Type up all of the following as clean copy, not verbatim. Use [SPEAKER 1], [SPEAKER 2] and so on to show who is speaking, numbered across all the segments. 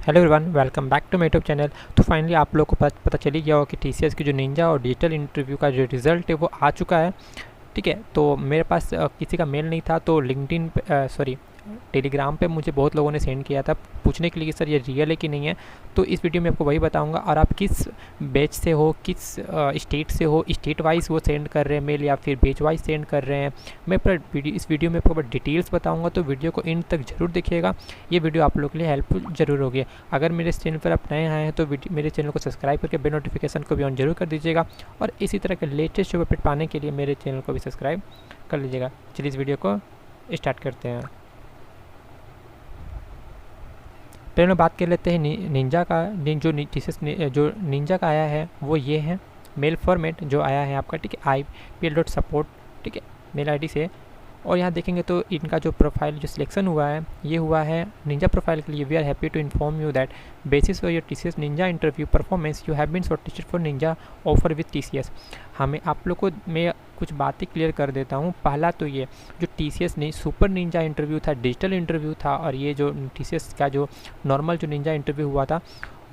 [SPEAKER 1] Hello everyone, welcome back to my YouTube channel. तो finally आप लोग को पता चली गया होगा कि टीसीएस की जो निंजा और डिजिटल इंटरव्यू का जो रिज़ल्ट है वो आ चुका है। ठीक है, तो मेरे पास किसी का मेल नहीं था, तो लिंक्डइन पे सॉरी टेलीग्राम पे मुझे बहुत लोगों ने सेंड किया था पूछने के लिए कि सर ये रियल है कि नहीं है। तो इस वीडियो में आपको वही बताऊंगा। और आप किस बैच से हो, किस स्टेट से हो, स्टेट वाइज वो सेंड कर रहे हैं मेल या फिर बैच वाइज सेंड कर रहे हैं, मैं पर इस वीडियो में आपको डिटेल्स बताऊंगा। तो वीडियो को इन तक जरूर देखिएगा, ये वीडियो आप लोगों के लिए हेल्पफुल जरूर होगी। अगर मेरे इस चैनल पर आप नए आए हैं तो मेरे चैनल को सब्सक्राइब करके बेल नोटिफिकेशन को भी ऑन जरूर कर दीजिएगा, और इसी तरह के लेटेस्ट शो अपडेट पाने के लिए मेरे चैनल को भी सब्सक्राइब कर लीजिएगा। चलिए इस वीडियो को स्टार्ट करते हैं। पहले बात कर लेते हैं निंजा का। जो निंजा का आया है वो ये है मेल फॉर्मेट जो आया है आपका। ठीक है, IPL.support, ठीक है, मेल आईडी से। और यहाँ देखेंगे तो इनका जो प्रोफाइल जो सिलेक्शन हुआ है ये हुआ है निंजा प्रोफाइल के लिए। We are happy to inform you that basis for your TCS ninja interview performance you have been shortlisted for ninja offer with TCS. हमें आप लोग को मैं कुछ बातें क्लियर कर देता हूँ। पहला तो ये जो टीसीएस नहीं सुपर निंजा इंटरव्यू था, डिजिटल इंटरव्यू था, और ये जो टीसीएस का जो नॉर्मल जो निंजा इंटरव्यू हुआ था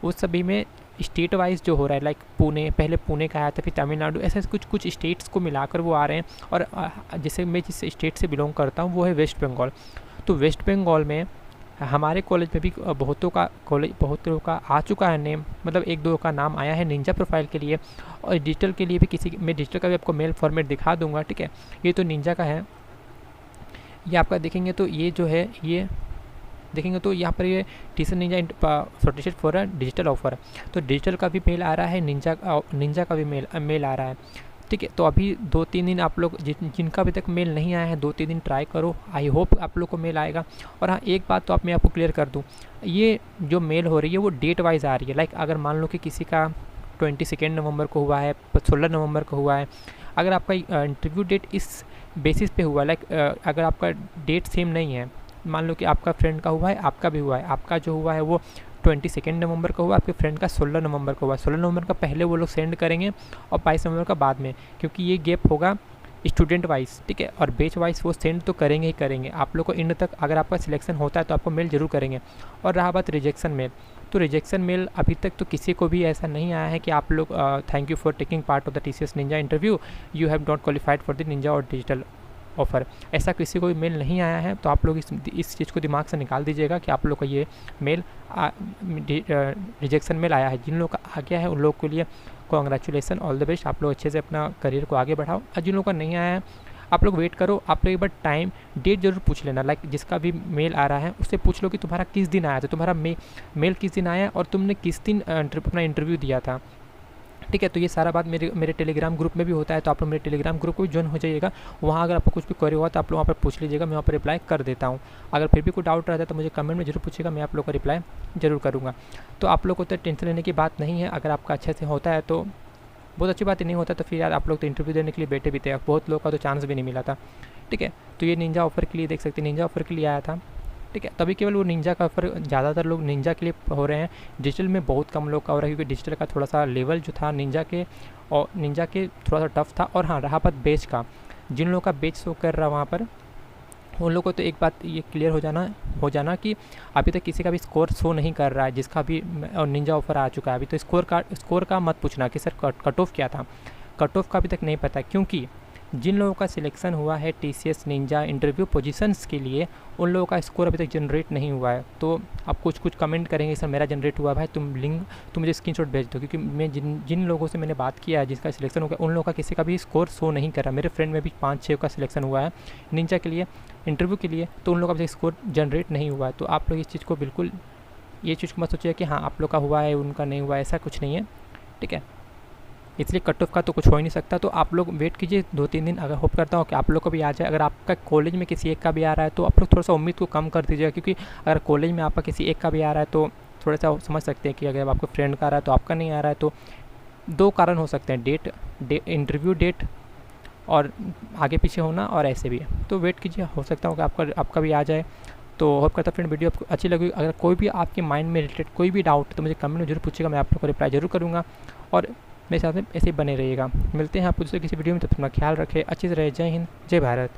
[SPEAKER 1] उस सभी में स्टेट वाइज जो हो रहा है, लाइक पुणे, पहले पुणे का आया था, फिर तमिलनाडु, ऐसे कुछ स्टेट्स को मिलाकर वो आ रहे हैं। और जैसे मैं जिस स्टेट से बिलोंग करता हूँ वो है वेस्ट बंगाल। तो वेस्ट बंगाल में हमारे कॉलेज में भी बहुतों का आ चुका है नेम, मतलब एक दो का नाम आया है निंजा प्रोफाइल के लिए। और डिजिटल के लिए भी मैं डिजिटल का भी आपको मेल फॉर्मेट दिखा दूंगा। ठीक है, ये तो निंजा का है। ये आपका देखेंगे तो ये जो है ये देखेंगे तो यहाँ पर ये TCS Ninja shortlisted for a digital offer. तो डिजिटल का भी मेल आ रहा है, निंजा का भी मेल आ रहा है। ठीक है, तो अभी 2-3 दिन आप लोग जिनका अभी तक मेल नहीं आया है 2-3 दिन ट्राई करो, आई होप आप लोग को मेल आएगा। और हाँ, एक बात तो मैं आपको क्लियर कर दूँ, ये जो मेल हो रही है वो डेट वाइज आ रही है। लाइक अगर मान लो कि किसी का 22 नवंबर को हुआ है, 16 नवंबर को हुआ है, अगर आपका इंटरव्यू डेट इस बेसिस पे हुआ, लाइक अगर आपका डेट सेम नहीं है, मान लो कि आपका फ्रेंड का हुआ है, आपका भी हुआ है, आपका जो हुआ है वो 22 नवंबर को हुआ, आपके फ्रेंड का 16 नवंबर को हुआ। 16 नवंबर का पहले वो लोग सेंड करेंगे और 22 नवंबर का बाद में, क्योंकि ये गैप होगा स्टूडेंट वाइज। ठीक है, और बैच वाइज वो सेंड तो करेंगे ही करेंगे आप लोग को। इन तक अगर आपका सिलेक्शन होता है तो आपको मेल जरूर करेंगे। और रहा बात रिजेक्शन मेल, तो रिजेक्शन मेल अभी तक तो किसी को भी ऐसा नहीं आया है कि आप लोग thank you for taking part of the TCS ninja interview, you have not qualified for the Ninja और डिजिटल ऑफ़र। ऐसा किसी को भी मेल नहीं आया है। तो आप लोग इस चीज़ को दिमाग से निकाल दीजिएगा कि आप लोग का ये मेल रिजेक्शन मेल आया है। जिन लोगों का आ गया है उन लोगों के लिए कॉन्ग्रेचुलेसन, ऑल द बेस्ट। आप लोग अच्छे से अपना करियर को आगे बढ़ाओ। और जिन लोगों का नहीं आया है आप लोग वेट करो। आप लोग एक बार टाइम डेट जरूर पूछ लेना, लाइक जिसका भी मेल आ रहा है उससे पूछ लो कि तुम्हारा किस दिन आया था, तुम्हारा मेल किस दिन आया और तुमने किस दिन अपना इंटरव्यू दिया था। ठीक है, तो ये सारा बात मेरे टेलीग्राम ग्रुप में भी होता है, तो आप लोग मेरे टेलीग्राम ग्रुप को भी ज्वाइन हो जाइएगा। वहाँ अगर आपको कुछ भी क्वेरी हुआ तो आप लोग वहाँ पर पूछ लीजिएगा, मैं वहाँ पर रिप्लाई कर देता हूँ। अगर फिर भी कोई डाउट रहता है तो मुझे कमेंट में जरूर पूछिएगा, मैं आप लोग का रिप्लाई जरूर करूँगा। तो आप लोग को तो टेंशन लेने की बात नहीं है। अगर आपका अच्छे से होता है तो बहुत अच्छी बात ही, नहीं होता तो फिर यार आप लोग तो इंटरव्यू देने के लिए बैठे भी थे, बहुत लोगों का तो चांस भी नहीं मिला था। ठीक है, तो ये निंजा ऑफर के लिए देख सकते हैं, निंजा ऑफर के लिए आया था। ठीक है, तभी केवल वो निंजा का ऑफर ज़्यादातर लोग निंजा के लिए हो रहे हैं। डिजिटल में बहुत कम लोग का हो रहा है, क्योंकि डिजिटल का थोड़ा सा लेवल जो था निंजा के थोड़ा सा टफ था। और हाँ, रहा बात बैच का, जिन लोगों का बैच शो कर रहा वहाँ पर उन लोगों को तो एक बात ये क्लियर हो जाना कि अभी तक किसी का भी स्कोर शो नहीं कर रहा है जिसका भी निंजा ऑफर आ चुका है। अभी तो स्कोर का मत पूछना कि सर कट ऑफ क्या था, कट ऑफ का अभी तक नहीं पता, क्योंकि जिन लोगों का सिलेक्शन हुआ है टीसीएस निंजा इंटरव्यू पोजीशंस के लिए उन लोगों का स्कोर अभी तक जनरेट नहीं हुआ है। तो आप कुछ कमेंट करेंगे सर मेरा जनरेट हुआ, भाई तुम मुझे स्क्रीनशॉट भेज दो, क्योंकि मैं जिन लोगों से मैंने बात किया है जिसका सिलेक्शन हो गया उन लोगों का किसी का भी स्कोर शो नहीं कर रहा। मेरे फ्रेंड में भी 5-6 का सिलेक्शन हुआ है निंजा के लिए इंटरव्यू के लिए, तो उन लोगों का अभी स्कोर जनरेट नहीं हुआ है। तो आप लोग इस चीज़ को बिल्कुल ये चीज़ को मत सोचिए कि हाँ आप लोग का हुआ है उनका नहीं हुआ, ऐसा कुछ नहीं है। ठीक है, इसलिए कट ऑफ का तो कुछ हो ही नहीं सकता। तो आप लोग वेट कीजिए 2-3 दिन। अगर होप करता हूँ कि आप लोग को भी आ जाए। अगर आपका कॉलेज में किसी एक का भी आ रहा है तो आप लोग थोड़ा सा उम्मीद को कम कर दीजिएगा, क्योंकि अगर कॉलेज में आपका किसी एक का भी आ रहा है तो थोड़ा सा समझ सकते हैं कि अगर आपके फ्रेंड का आ रहा है तो आपका नहीं आ रहा है। तो 2 कारण हो सकते हैं, इंटरव्यू डेट और आगे पीछे होना, और ऐसे भी। तो वेट कीजिए, हो सकता है कि आपका भी आ जाए। तो होप करता फ्रेंड वीडियो आपको अच्छी लगी। अगर कोई भी आपके माइंड में रिलेटेड कोई भी डाउट तो मुझे कमेंट में जरूर पूछेगा, मैं आप लोग को रिप्लाई जरूर करूँगा। और मेरे साथ में ऐसे ही बने रहिएगा। मिलते हैं आपको दूसरे किसी वीडियो में, तब तक अपना ख्याल रखें, अच्छे से रहे। जय हिंद, जय भारत।